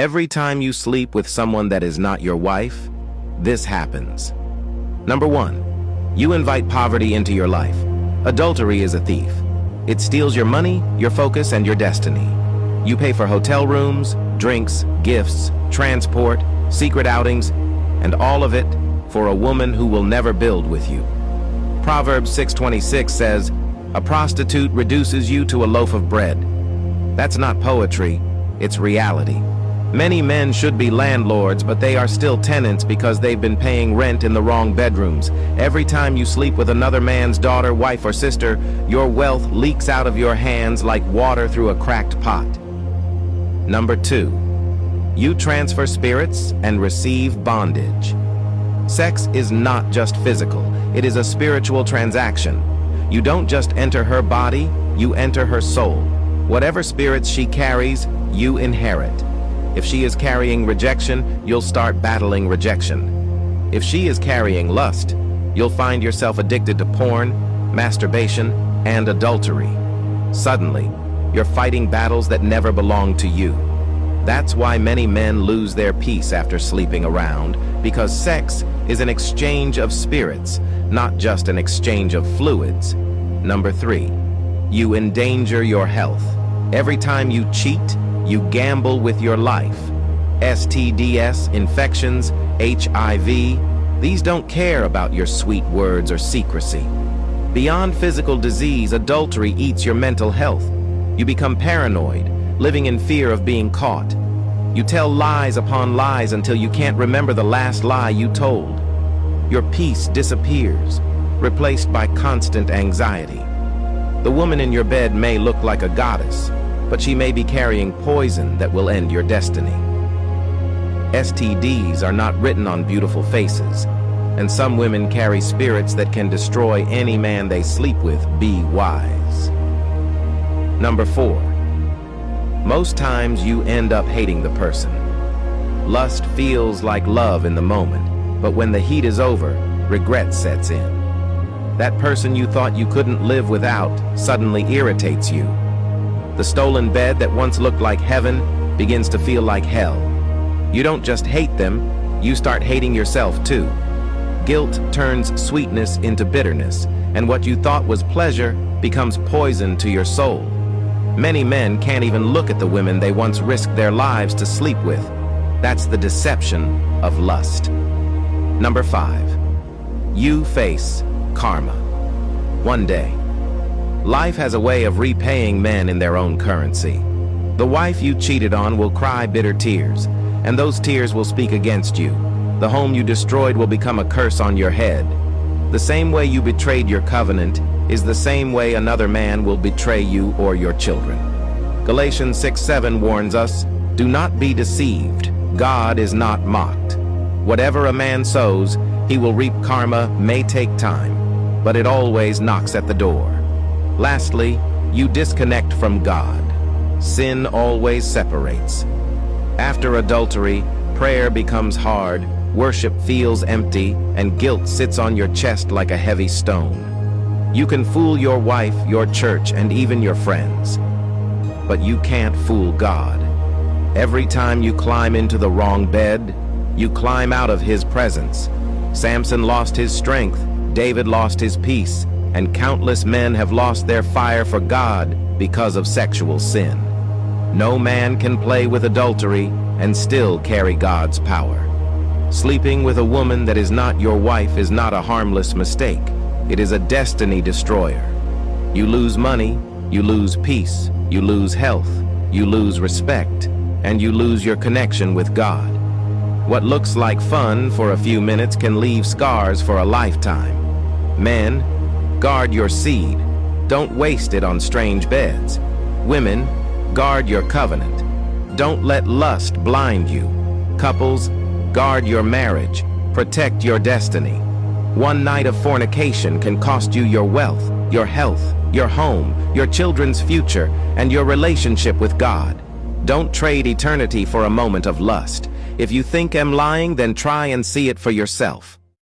Every time you sleep with someone that is not your wife, this happens. Number 1, you invite poverty into your life. Adultery is a thief. It steals your money, your focus, and your destiny. You pay for hotel rooms, drinks, gifts, transport, secret outings, and all of it for a woman who will never build with you. Proverbs 6:26 says, "A prostitute reduces you to a loaf of bread." That's not poetry, it's reality. Many men should be landlords, but they are still tenants because they've been paying rent in the wrong bedrooms. Every time you sleep with another man's daughter, wife, or sister, your wealth leaks out of your hands like water through a cracked pot. Number 2, you transfer spirits and receive bondage. Sex is not just physical, it is a spiritual transaction. You don't just enter her body, you enter her soul. Whatever spirits she carries, you inherit. If she is carrying rejection, you'll start battling rejection. If she is carrying lust, you'll find yourself addicted to porn, masturbation, and adultery. Suddenly, you're fighting battles that never belonged to you. That's why many men lose their peace after sleeping around, because sex is an exchange of spirits, not just an exchange of fluids. Number 3, you endanger your health. Every time you cheat, you gamble with your life. STDs, infections, HIV, these don't care about your sweet words or secrecy. Beyond physical disease, adultery eats your mental health. You become paranoid, living in fear of being caught. You tell lies upon lies until you can't remember the last lie you told. Your peace disappears, replaced by constant anxiety. The woman in your bed may look like a goddess, but she may be carrying poison that will end your destiny. STDs are not written on beautiful faces, and some women carry spirits that can destroy any man they sleep with. Be wise. Number 4, most times you end up hating the person. Lust feels like love in the moment, but when the heat is over, regret sets in. That person you thought you couldn't live without suddenly irritates you. The stolen bed that once looked like heaven begins to feel like hell. You don't just hate them, you start hating yourself too. Guilt turns sweetness into bitterness, and what you thought was pleasure becomes poison to your soul. Many men can't even look at the women they once risked their lives to sleep with. That's the deception of lust. Number 5, you face karma. One day, life has a way of repaying men in their own currency. The wife you cheated on will cry bitter tears, and those tears will speak against you. The home you destroyed will become a curse on your head. The same way you betrayed your covenant is the same way another man will betray you or your children. Galatians 6:7 warns us, "Do not be deceived. God is not mocked. Whatever a man sows, he will reap. Karma may take time, but it always knocks at the door." Lastly, you disconnect from God. Sin always separates. After adultery, prayer becomes hard, worship feels empty, and guilt sits on your chest like a heavy stone. You can fool your wife, your church, and even your friends, but you can't fool God. Every time you climb into the wrong bed, you climb out of His presence. Samson lost his strength, David lost his peace, and countless men have lost their fire for God because of sexual sin. No man can play with adultery and still carry God's power. Sleeping with a woman that is not your wife is not a harmless mistake. It is a destiny destroyer. You lose money, you lose peace, you lose health, you lose respect, and you lose your connection with God. What looks like fun for a few minutes can leave scars for a lifetime. Men, guard your seed. Don't waste it on strange beds. Women, guard your covenant. Don't let lust blind you. Couples, guard your marriage. Protect your destiny. One night of fornication can cost you your wealth, your health, your home, your children's future, and your relationship with God. Don't trade eternity for a moment of lust. If you think I'm lying, then try and see it for yourself.